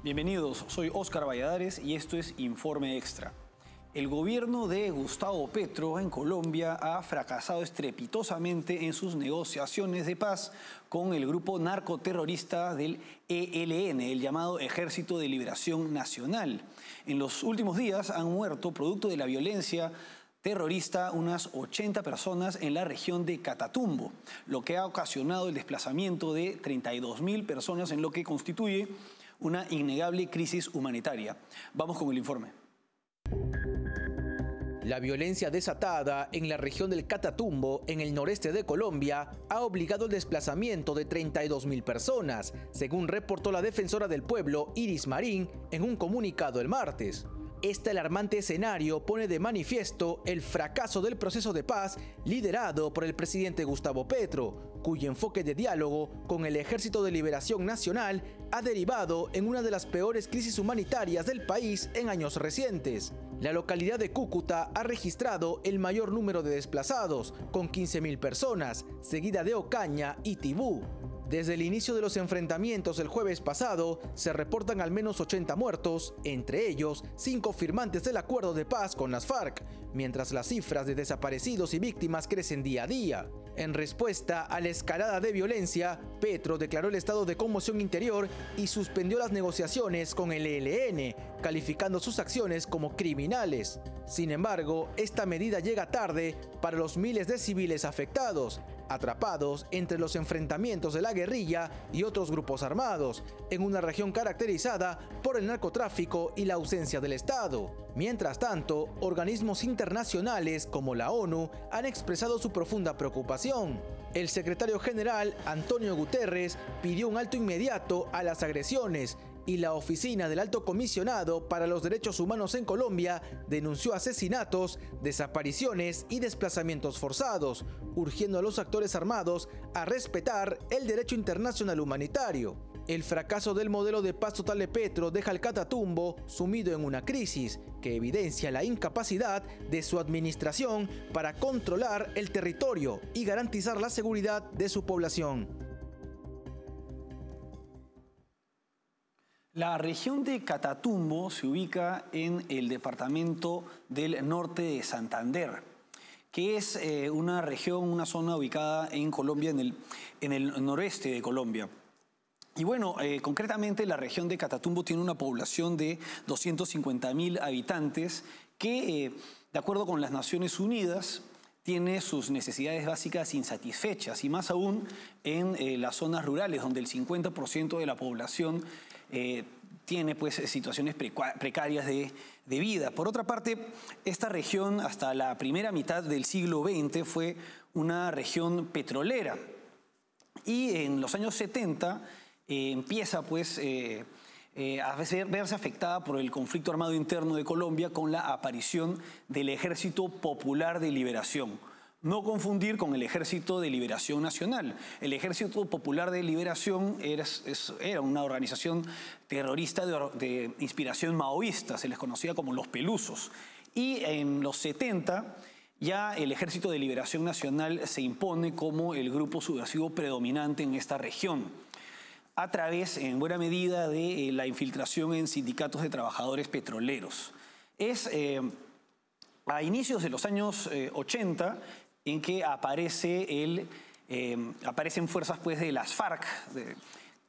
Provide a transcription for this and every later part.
Bienvenidos, soy Óscar Valladares y esto es Informe Extra. El gobierno de Gustavo Petro en Colombia ha fracasado estrepitosamente en sus negociaciones de paz con el grupo narcoterrorista del ELN, el llamado Ejército de Liberación Nacional. En los últimos días han muerto, producto de la violencia terrorista, unas 80 personas en la región de Catatumbo, lo que ha ocasionado el desplazamiento de 32.000 personas en lo que constituye una innegable crisis humanitaria. Vamos con el informe. La violencia desatada en la región del Catatumbo, en el noreste de Colombia, ha obligado el desplazamiento de 32.000 personas, según reportó la defensora del pueblo, Iris Marín, en un comunicado el martes. Este alarmante escenario pone de manifiesto el fracaso del proceso de paz liderado por el presidente Gustavo Petro, cuyo enfoque de diálogo con el Ejército de Liberación Nacional ha derivado en una de las peores crisis humanitarias del país en años recientes. La localidad de Cúcuta ha registrado el mayor número de desplazados, con 15.000 personas, seguida de Ocaña y Tibú. Desde el inicio de los enfrentamientos el jueves pasado, se reportan al menos 80 muertos, entre ellos 5 firmantes del acuerdo de paz con las FARC, mientras las cifras de desaparecidos y víctimas crecen día a día. En respuesta a la escalada de violencia, Petro declaró el estado de conmoción interior y suspendió las negociaciones con el ELN, calificando sus acciones como criminales. Sin embargo, esta medida llega tarde para los miles de civiles afectados, atrapados entre los enfrentamientos de la guerrilla y otros grupos armados, en una región caracterizada por el narcotráfico y la ausencia del Estado. Mientras tanto, organismos internacionales como la ONU han expresado su profunda preocupación. El secretario general, Antonio Guterres, pidió un alto inmediato a las agresiones y la Oficina del Alto Comisionado para los Derechos Humanos en Colombia denunció asesinatos, desapariciones y desplazamientos forzados, urgiendo a los actores armados a respetar el derecho internacional humanitario. El fracaso del modelo de paz total de Petro deja al Catatumbo sumido en una crisis que evidencia la incapacidad de su administración para controlar el territorio y garantizar la seguridad de su población. La región de Catatumbo se ubica en el departamento del norte de Santander, que es una región, una zona ubicada en Colombia, en el noreste de Colombia. Y bueno, concretamente la región de Catatumbo tiene una población de 250.000 habitantes que, de acuerdo con las Naciones Unidas, tiene sus necesidades básicas insatisfechas, y más aún en las zonas rurales, donde el 50% de la población tiene pues situaciones precarias de vida. Por otra parte, esta región hasta la primera mitad del siglo XX fue una región petrolera, y en los años 70 empieza pues a verse afectada por el conflicto armado interno de Colombia con la aparición del Ejército Popular de Liberación. No confundir con el Ejército de Liberación Nacional. El Ejército Popular de Liberación era una organización terrorista de inspiración maoísta, se les conocía como los Pelusos. Y en los 70 ya el Ejército de Liberación Nacional se impone como el grupo subversivo predominante en esta región, a través, en buena medida, de la infiltración en sindicatos de trabajadores petroleros. Es a inicios de los años 80 en que aparecen fuerzas pues, de las FARC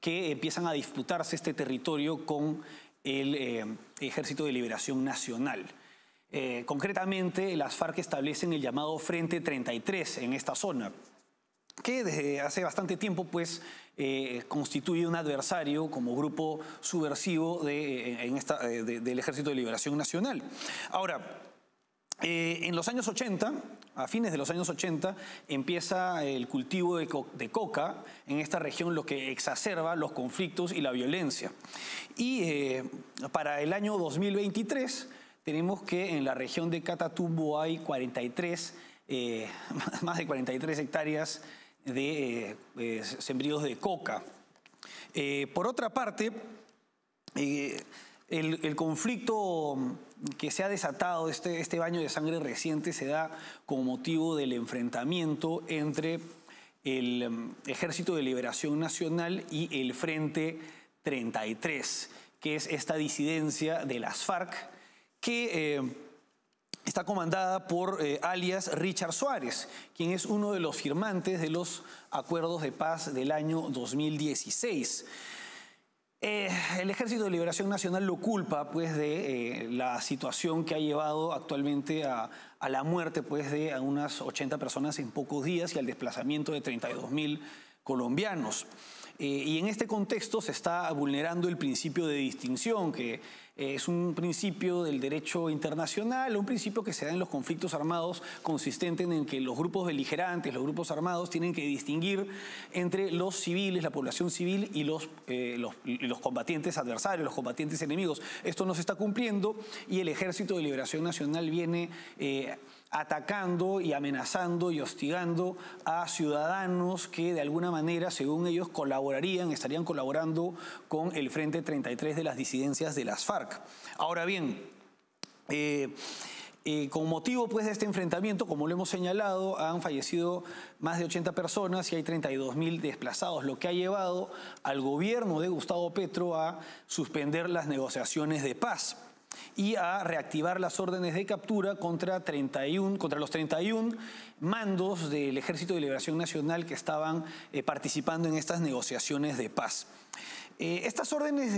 que empiezan a disputarse este territorio con el Ejército de Liberación Nacional. Concretamente, las FARC establecen el llamado Frente 33 en esta zona, que desde hace bastante tiempo pues, constituye un adversario como grupo subversivo del Ejército de Liberación Nacional. Ahora, en los años 80, a fines de los años 80, empieza el cultivo de coca en esta región, lo que exacerba los conflictos y la violencia. Y para el año 2023 tenemos que en la región de Catatumbo hay más de 43 hectáreas de sembríos de coca. Por otra parte, el conflicto que se ha desatado, este baño de sangre reciente, se da como motivo del enfrentamiento entre el Ejército de Liberación Nacional y el Frente 33, que es esta disidencia de las FARC, que está comandada por alias Richard Suárez, quien es uno de los firmantes de los acuerdos de paz del año 2016. El Ejército de Liberación Nacional lo culpa pues, de la situación que ha llevado actualmente a la muerte pues, de unas 80 personas en pocos días y al desplazamiento de 32.000 colombianos. Y en este contexto se está vulnerando el principio de distinción, que es un principio del derecho internacional, un principio que se da en los conflictos armados, consistente en que los grupos beligerantes, los grupos armados, tienen que distinguir entre los civiles, la población civil y los combatientes adversarios, los combatientes enemigos. Esto no se está cumpliendo y el Ejército de Liberación Nacional viene atacando y amenazando y hostigando a ciudadanos que de alguna manera, según ellos, estarían colaborando con el Frente 33 de las disidencias de las FARC. Ahora bien, con motivo pues, de este enfrentamiento, como lo hemos señalado, han fallecido más de 80 personas y hay 32.000 desplazados, lo que ha llevado al gobierno de Gustavo Petro a suspender las negociaciones de paz y a reactivar las órdenes de captura contra los 31 mandos del Ejército de Liberación Nacional que estaban participando en estas negociaciones de paz. Estas órdenes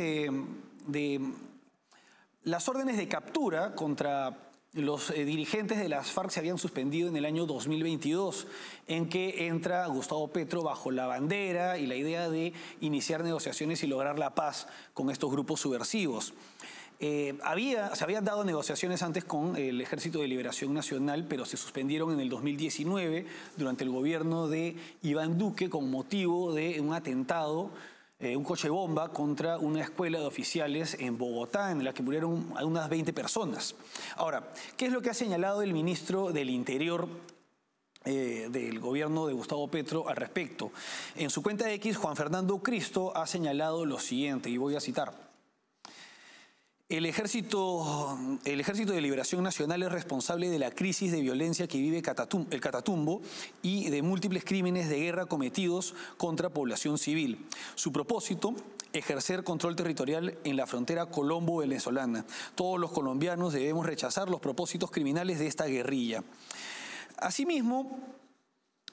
las órdenes de captura contra los dirigentes de las FARC se habían suspendido en el año 2022, en que entra Gustavo Petro bajo la bandera y la idea de iniciar negociaciones y lograr la paz con estos grupos subversivos. Se habían dado negociaciones antes con el Ejército de Liberación Nacional, pero se suspendieron en el 2019 durante el gobierno de Iván Duque con motivo de un atentado, un coche bomba contra una escuela de oficiales en Bogotá, en la que murieron unas 20 personas. Ahora, ¿qué es lo que ha señalado el ministro del Interior del gobierno de Gustavo Petro al respecto? En su cuenta de X, Juan Fernando Cristo ha señalado lo siguiente, y voy a citar. El Ejército de Liberación Nacional es responsable de la crisis de violencia que vive el Catatumbo y de múltiples crímenes de guerra cometidos contra población civil. Su propósito, ejercer control territorial en la frontera colombo-venezolana. Todos los colombianos debemos rechazar los propósitos criminales de esta guerrilla. Asimismo,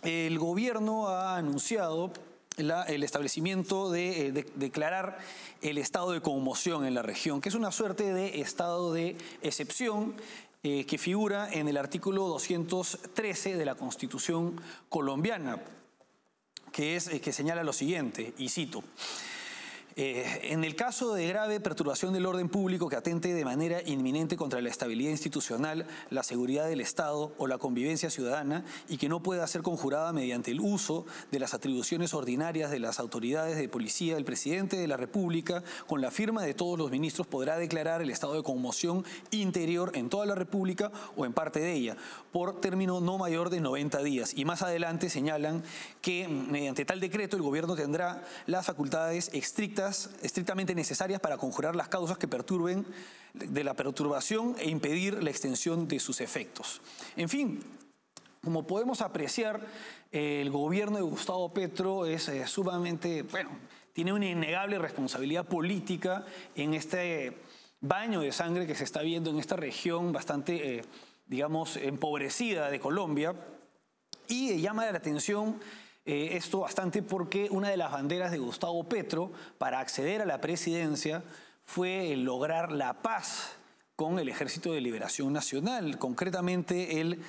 el gobierno ha anunciado el establecimiento de declarar el estado de conmoción en la región, que es una suerte de estado de excepción que figura en el artículo 213 de la Constitución colombiana, que señala lo siguiente, y cito. En el caso de grave perturbación del orden público que atente de manera inminente contra la estabilidad institucional, la seguridad del Estado o la convivencia ciudadana y que no pueda ser conjurada mediante el uso de las atribuciones ordinarias de las autoridades de policía, el presidente de la República, con la firma de todos los ministros, podrá declarar el estado de conmoción interior en toda la República o en parte de ella, por término no mayor de 90 días. Y más adelante señalan que mediante tal decreto el gobierno tendrá las facultades estrictamente necesarias para conjurar las causas que perturben de la perturbación e impedir la extensión de sus efectos. En fin, como podemos apreciar, el gobierno de Gustavo Petro es sumamente, tiene una innegable responsabilidad política en este baño de sangre que se está viendo en esta región bastante, empobrecida de Colombia, y llama la atención esto bastante porque una de las banderas de Gustavo Petro para acceder a la presidencia fue lograr la paz con el Ejército de Liberación Nacional. Concretamente, él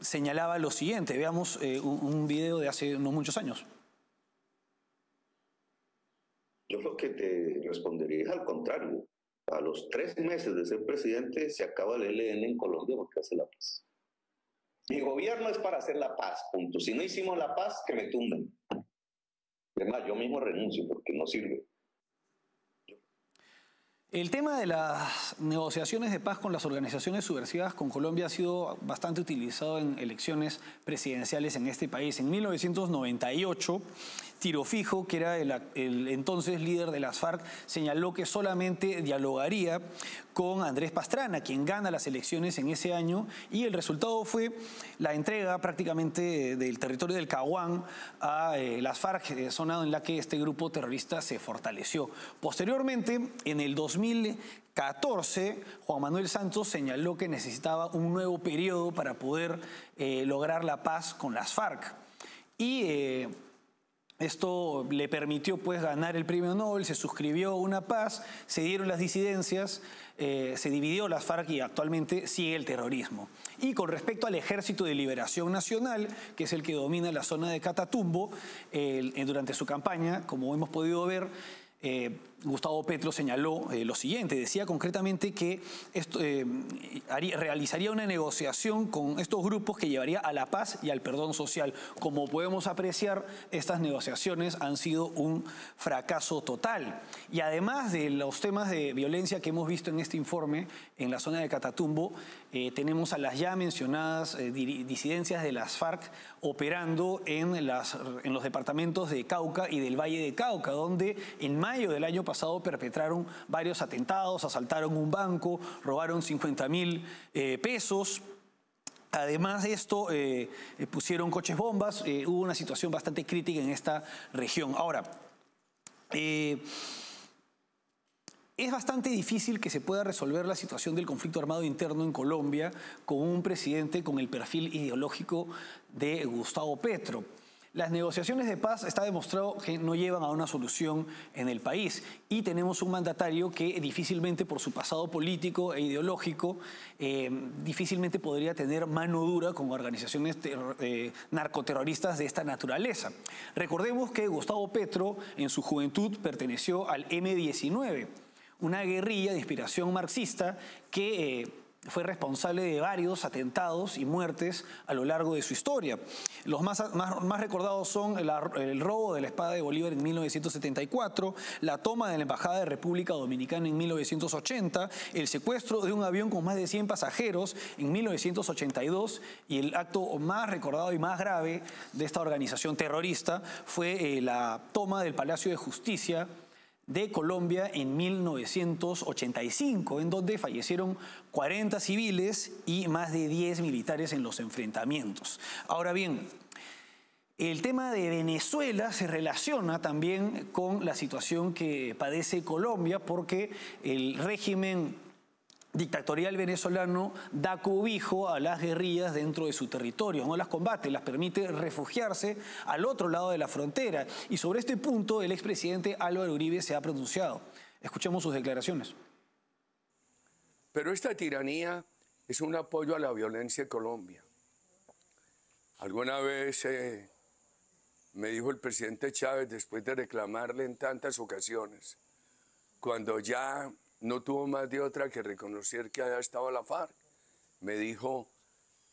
señalaba lo siguiente. Veamos un video de hace no muchos años. Yo lo que te respondería es al contrario. A los 3 meses de ser presidente se acaba el ELN en Colombia porque hace la paz. Mi gobierno es para hacer la paz, punto. Si no hicimos la paz, que me tumben. Además, yo mismo renuncio porque no sirve. El tema de las negociaciones de paz con las organizaciones subversivas con Colombia ha sido bastante utilizado en elecciones presidenciales en este país. En 1998, Tiro Fijo, que era el entonces líder de las FARC, señaló que solamente dialogaría con Andrés Pastrana, quien gana las elecciones en ese año, y el resultado fue la entrega prácticamente del territorio del Caguán a las FARC, zona en la que este grupo terrorista se fortaleció. Posteriormente, en el 2014, Juan Manuel Santos señaló que necesitaba un nuevo periodo para poder lograr la paz con las FARC. Y esto le permitió pues ganar el premio Nobel, se suscribió una paz, se dieron las disidencias, se dividió las FARC y actualmente sigue el terrorismo. Y con respecto al Ejército de Liberación Nacional, que es el que domina la zona de Catatumbo, durante su campaña, como hemos podido ver, Gustavo Petro señaló lo siguiente, decía concretamente que esto, realizaría una negociación con estos grupos que llevaría a la paz y al perdón social. Como podemos apreciar, estas negociaciones han sido un fracaso total. Y además de los temas de violencia que hemos visto en este informe, en la zona de Catatumbo, tenemos a las ya mencionadas disidencias de las FARC operando en los departamentos de Cauca y del Valle de Cauca, donde en mayo del año pasado perpetraron varios atentados, asaltaron un banco, robaron 50.000 pesos. Además de esto, pusieron coches bombas, hubo una situación bastante crítica en esta región. Ahora, es bastante difícil que se pueda resolver la situación del conflicto armado interno en Colombia con un presidente con el perfil ideológico de Gustavo Petro. Las negociaciones de paz está demostrado que no llevan a una solución en el país y tenemos un mandatario que difícilmente por su pasado político e ideológico difícilmente podría tener mano dura con organizaciones narcoterroristas de esta naturaleza. Recordemos que Gustavo Petro en su juventud perteneció al M-19, una guerrilla de inspiración marxista que fue responsable de varios atentados y muertes a lo largo de su historia. Los más recordados son el robo de la Espada de Bolívar en 1974, la toma de la Embajada de República Dominicana en 1980, el secuestro de un avión con más de 100 pasajeros en 1982 y el acto más recordado y más grave de esta organización terrorista fue la toma del Palacio de Justicia de Colombia en 1985, en donde fallecieron 40 civiles y más de 10 militares en los enfrentamientos. Ahora bien, el tema de Venezuela se relaciona también con la situación que padece Colombia porque el régimen dictatorial venezolano da cobijo a las guerrillas dentro de su territorio, no las combate, las permite refugiarse al otro lado de la frontera. Y sobre este punto el expresidente Álvaro Uribe se ha pronunciado. Escuchemos sus declaraciones. Pero esta tiranía es un apoyo a la violencia en Colombia. Alguna vez me dijo el presidente Chávez, después de reclamarle en tantas ocasiones, cuando ya no tuvo más de otra que reconocer que allá estaba la FARC. Me dijo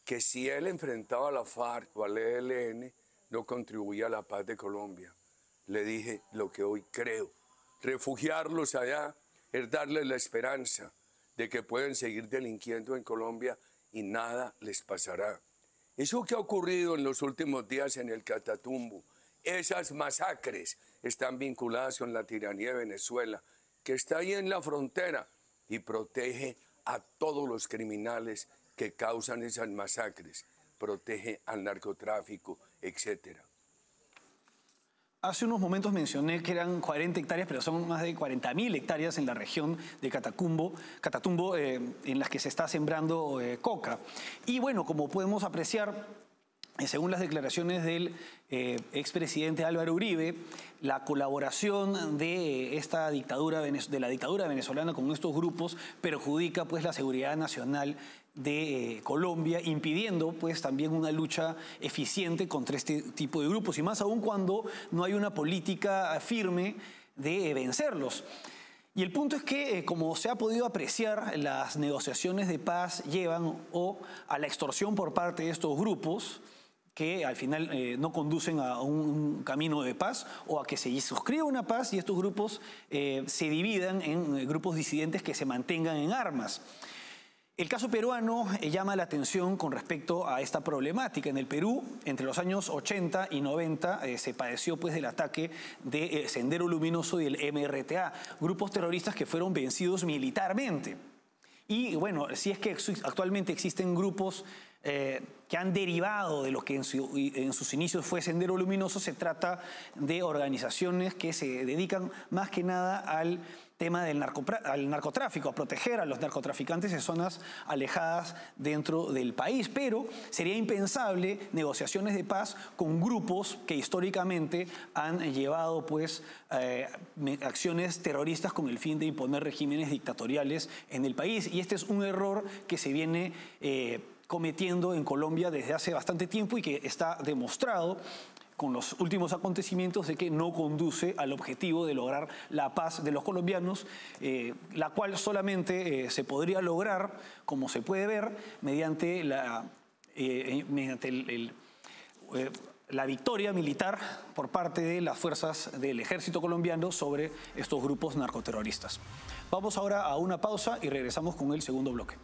que si él enfrentaba a la FARC o al ELN, no contribuía a la paz de Colombia. Le dije lo que hoy creo. Refugiarlos allá es darles la esperanza de que pueden seguir delinquiendo en Colombia y nada les pasará. Eso que ha ocurrido en los últimos días en el Catatumbo, esas masacres están vinculadas con la tiranía de Venezuela, que está ahí en la frontera y protege a todos los criminales que causan esas masacres, protege al narcotráfico, etc. Hace unos momentos mencioné que eran 40 hectáreas, pero son más de 40.000 hectáreas en la región de Catatumbo, en las que se está sembrando coca. Y bueno, como podemos apreciar, según las declaraciones del expresidente Álvaro Uribe, la colaboración de la dictadura venezolana con estos grupos perjudica pues la seguridad nacional de Colombia, impidiendo pues también una lucha eficiente contra este tipo de grupos, y más aún cuando no hay una política firme de vencerlos. Y el punto es que, como se ha podido apreciar, las negociaciones de paz llevan a la extorsión por parte de estos grupos, que al final no conducen a un camino de paz o a que se suscriba una paz y estos grupos se dividan en grupos disidentes que se mantengan en armas. El caso peruano llama la atención con respecto a esta problemática. En el Perú, entre los años 80 y 90, se padeció pues del ataque de Sendero Luminoso y el MRTA, grupos terroristas que fueron vencidos militarmente. Y bueno, si es que actualmente existen grupos que han derivado de lo que en sus inicios fue Sendero Luminoso, se trata de organizaciones que se dedican más que nada al tema del narcotráfico, a proteger a los narcotraficantes en zonas alejadas dentro del país. Pero sería impensable negociaciones de paz con grupos que históricamente han llevado pues, acciones terroristas con el fin de imponer regímenes dictatoriales en el país. Y este es un error que se viene cometiendo en Colombia desde hace bastante tiempo y que está demostrado con los últimos acontecimientos de que no conduce al objetivo de lograr la paz de los colombianos, la cual solamente se podría lograr, como se puede ver, mediante la victoria militar por parte de las fuerzas del ejército colombiano sobre estos grupos narcoterroristas. Vamos ahora a una pausa y regresamos con el segundo bloque.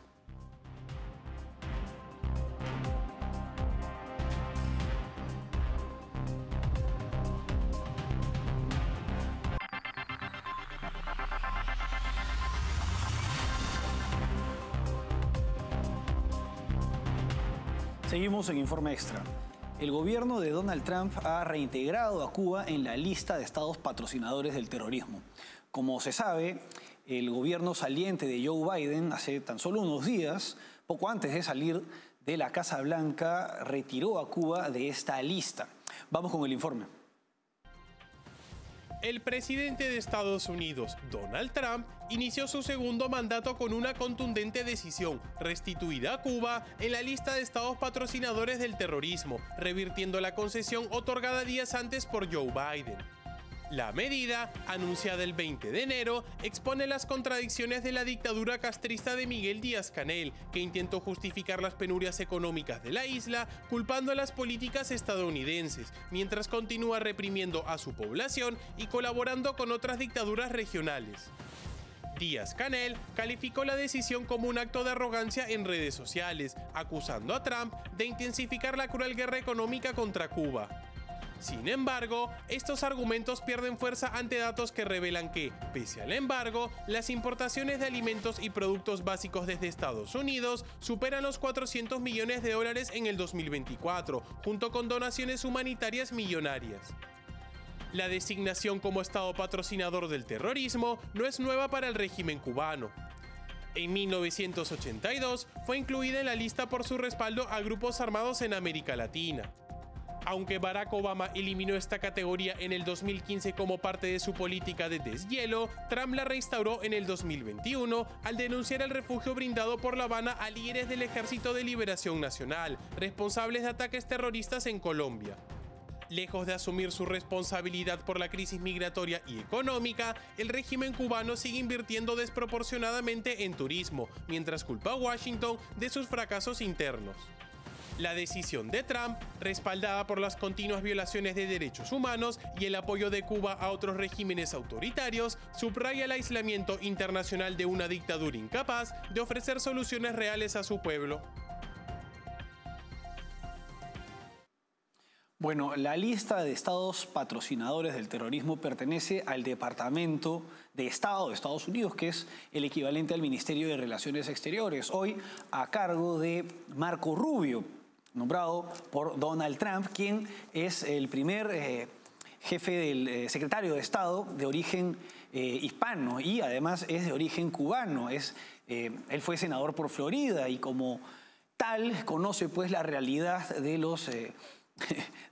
Seguimos en Informe Extra. El gobierno de Donald Trump ha reintegrado a Cuba en la lista de estados patrocinadores del terrorismo. Como se sabe, el gobierno saliente de Joe Biden hace tan solo unos días, poco antes de salir de la Casa Blanca, retiró a Cuba de esta lista. Vamos con el informe. El presidente de Estados Unidos, Donald Trump, inició su segundo mandato con una contundente decisión, restituida a Cuba en la lista de estados patrocinadores del terrorismo, revirtiendo la concesión otorgada días antes por Joe Biden. La medida, anunciada el 20 de enero, expone las contradicciones de la dictadura castrista de Miguel Díaz-Canel, que intentó justificar las penurias económicas de la isla culpando a las políticas estadounidenses, mientras continúa reprimiendo a su población y colaborando con otras dictaduras regionales. Díaz-Canel calificó la decisión como un acto de arrogancia en redes sociales, acusando a Trump de intensificar la cruel guerra económica contra Cuba. Sin embargo, estos argumentos pierden fuerza ante datos que revelan que, pese al embargo, las importaciones de alimentos y productos básicos desde Estados Unidos superan los 400 millones de dólares en el 2024, junto con donaciones humanitarias millonarias. La designación como Estado patrocinador del terrorismo no es nueva para el régimen cubano. En 1982 fue incluida en la lista por su respaldo a grupos armados en América Latina. Aunque Barack Obama eliminó esta categoría en el 2015 como parte de su política de deshielo, Trump la reinstauró en el 2021 al denunciar el refugio brindado por La Habana a líderes del Ejército de Liberación Nacional, responsables de ataques terroristas en Colombia. Lejos de asumir su responsabilidad por la crisis migratoria y económica, el régimen cubano sigue invirtiendo desproporcionadamente en turismo, mientras culpa a Washington de sus fracasos internos. La decisión de Trump, respaldada por las continuas violaciones de derechos humanos y el apoyo de Cuba a otros regímenes autoritarios, subraya el aislamiento internacional de una dictadura incapaz de ofrecer soluciones reales a su pueblo. Bueno, la lista de estados patrocinadores del terrorismo pertenece al Departamento de Estado de Estados Unidos, que es el equivalente al Ministerio de Relaciones Exteriores, hoy a cargo de Marco Rubio, nombrado por Donald Trump, quien es el primer jefe del secretario de Estado de origen hispano y además es de origen cubano. Él fue senador por Florida y como tal conoce pues la realidad de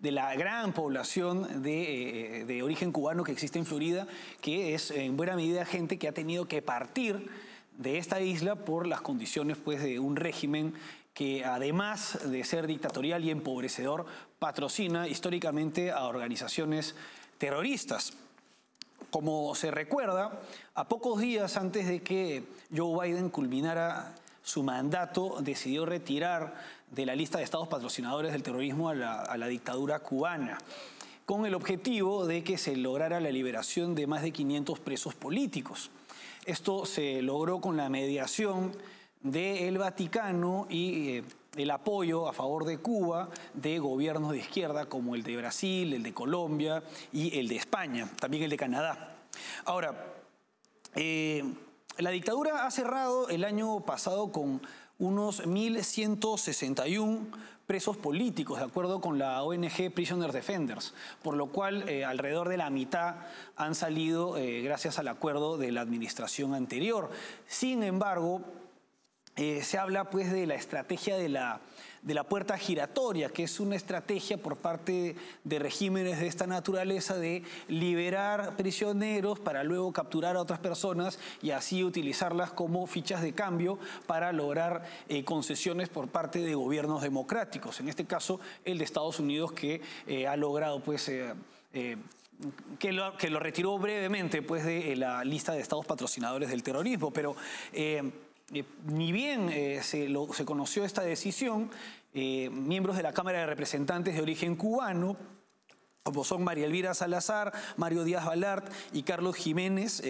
de la gran población de origen cubano que existe en Florida, que es en buena medida gente que ha tenido que partir de esta isla por las condiciones pues, de un régimen que además de ser dictatorial y empobrecedor, patrocina históricamente a organizaciones terroristas. Como se recuerda, a pocos días antes de que Joe Biden culminara su mandato, decidió retirar de la lista de estados patrocinadores del terrorismo a la dictadura cubana, con el objetivo de que se lograra la liberación de más de 500 presos políticos. Esto se logró con la mediación del Vaticano y el apoyo a favor de Cuba de gobiernos de izquierda como el de Brasil, el de Colombia y el de España, también el de Canadá. Ahora, la dictadura ha cerrado el año pasado con unos 1.161 presos políticos, de acuerdo con la ONG Prisoner Defenders, por lo cual alrededor de la mitad han salido gracias al acuerdo de la administración anterior. Sin embargo, se habla pues de la estrategia de la puerta giratoria, que es una estrategia por parte de regímenes de esta naturaleza de liberar prisioneros para luego capturar a otras personas y así utilizarlas como fichas de cambio para lograr concesiones por parte de gobiernos democráticos. En este caso, el de Estados Unidos, que ha logrado pues que lo retiró brevemente pues de la lista de estados patrocinadores del terrorismo, pero ni bien se conoció esta decisión, miembros de la Cámara de Representantes de origen cubano, como son María Elvira Salazar, Mario Díaz-Balart y Carlos Jiménez,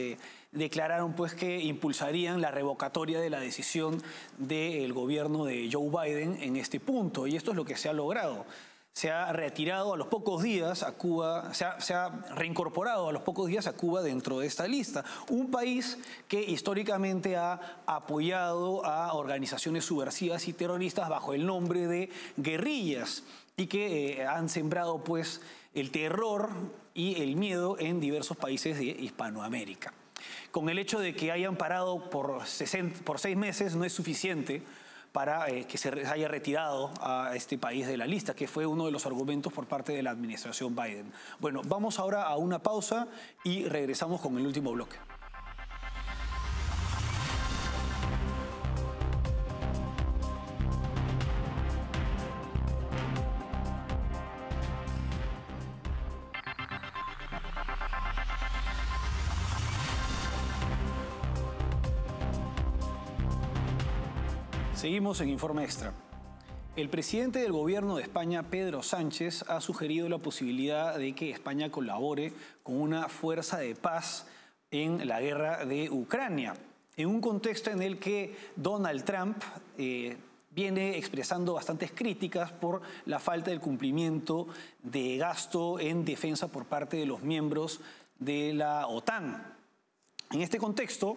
declararon pues que impulsarían la revocatoria de la decisión del gobierno de Joe Biden en este punto, y esto es lo que se ha logrado. Se ha retirado a los pocos días a Cuba, se ha reincorporado a los pocos días a Cuba dentro de esta lista. Un país que históricamente ha apoyado a organizaciones subversivas y terroristas bajo el nombre de guerrillas y que han sembrado pues el terror y el miedo en diversos países de Hispanoamérica. Con el hecho de que hayan parado por 6 meses no es suficiente para que se haya retirado a este país de la lista, que fue uno de los argumentos por parte de la administración Biden. Bueno, vamos ahora a una pausa y regresamos con el último bloque. Seguimos en Informe Extra. El presidente del gobierno de España, Pedro Sánchez, ha sugerido la posibilidad de que España colabore con una fuerza de paz en la guerra de Ucrania, en un contexto en el que Donald Trump viene expresando bastantes críticas por la falta del cumplimiento de gasto en defensa por parte de los miembros de la OTAN. En este contexto,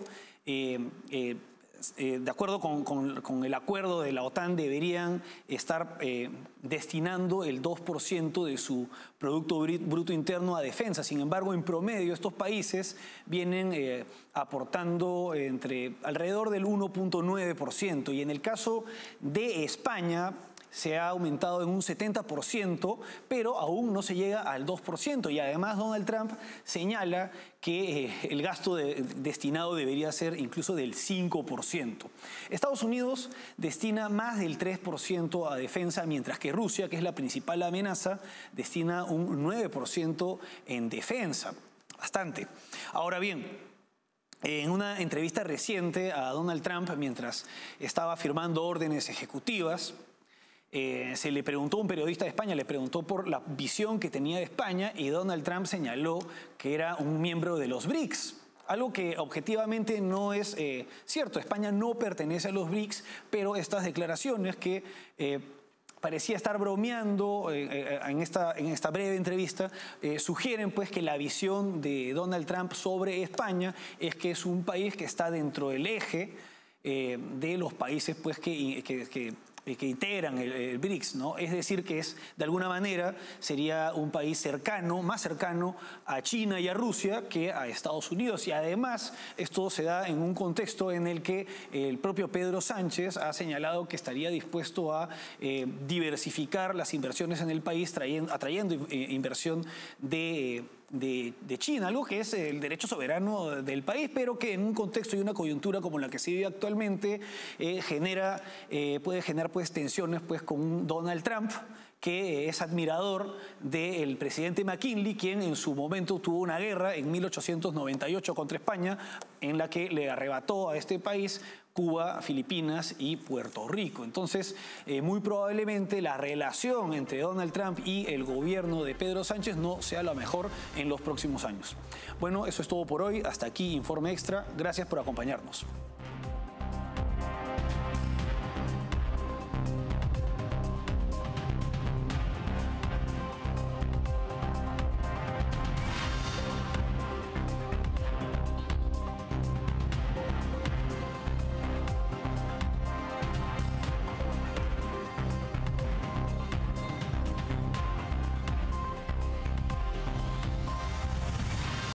de acuerdo con el acuerdo de la OTAN, deberían estar destinando el 2% de su Producto Bruto Interno a defensa. Sin embargo, en promedio, estos países vienen aportando alrededor del 1.9%. Y en el caso de España, se ha aumentado en un 70%, pero aún no se llega al 2%. Y además Donald Trump señala que el gasto destinado debería ser incluso del 5%. Estados Unidos destina más del 3% a defensa, mientras que Rusia, que es la principal amenaza, destina un 9% en defensa. Bastante. Ahora bien, en una entrevista reciente a Donald Trump, mientras estaba firmando órdenes ejecutivas, se le preguntó, un periodista de España le preguntó por la visión que tenía de España y Donald Trump señaló que era un miembro de los BRICS. Algo que objetivamente no es cierto. España no pertenece a los BRICS, pero estas declaraciones que parecía estar bromeando en esta breve entrevista, sugieren pues que la visión de Donald Trump sobre España es que es un país que está dentro del eje de los países pues que integran el BRICS, ¿no? Es decir, que de alguna manera sería un país más cercano a China y a Rusia que a Estados Unidos. Y además esto se da en un contexto en el que el propio Pedro Sánchez ha señalado que estaría dispuesto a diversificar las inversiones en el país, atrayendo inversión de China, algo que es el derecho soberano del país, pero que en un contexto y una coyuntura como la que se vive actualmente puede generar pues tensiones pues con un Donald Trump que es admirador del presidente McKinley, quien en su momento tuvo una guerra en 1898 contra España, en la que le arrebató a este país Cuba, Filipinas y Puerto Rico. Entonces, muy probablemente la relación entre Donald Trump y el gobierno de Pedro Sánchez no sea la mejor en los próximos años. Bueno, eso es todo por hoy. Hasta aquí Informe Extra. Gracias por acompañarnos.